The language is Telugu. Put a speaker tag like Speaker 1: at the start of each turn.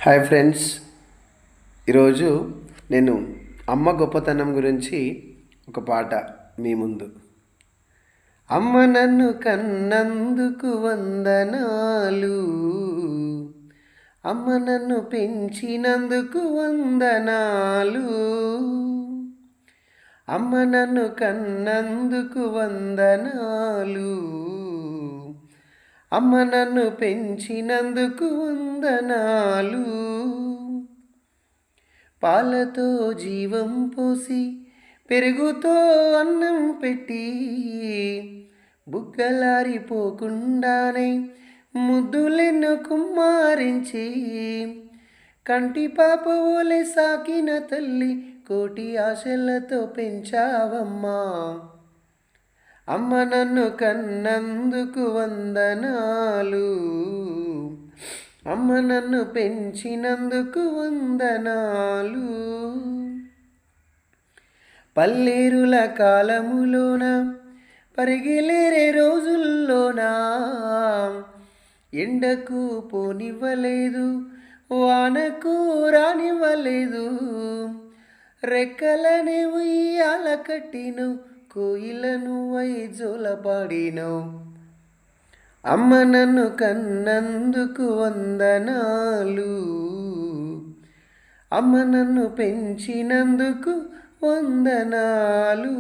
Speaker 1: హాయ్ ఫ్రెండ్స్, ఈరోజు నేను అమ్మ గొప్పతనం గురించి ఒక పాట మీ ముందు. అమ్మ నన్ను కన్నందుకు వందనాలు, అమ్మ నన్ను పెంచినందుకు వందనాలు, అమ్మ నన్ను కన్నందుకు వందనాలు, అమ్మ నన్ను పెంచినందుకు వందనాలు. పాలతో జీవం పోసి పెరుగుతో అన్నం పెట్టి బుగ్గలారిపోకుండానే ముద్దులెన్నో కుమ్మారించి కంటి పాప ఓలే సాకిన తల్లి కోటి ఆశలతో పెంచావమ్మా. అమ్మ నన్ను కన్నందుకు వందనాలు, అమ్మ నన్ను పెంచినందుకు వందనాలు. పల్లేరుల కాలములోన పరిగిలేరే రోజుల్లోన ఎండకు పోనివ్వలేదు, వానకు రానివ్వలేదు, రెక్కలనే ఉయ్యాల కట్టిను, కోయిలను వై జోలపాడినవు. అమ్మ నన్ను కన్నందుకు వందనాలు, అమ్మ నన్ను పెంచినందుకు వందనాలు.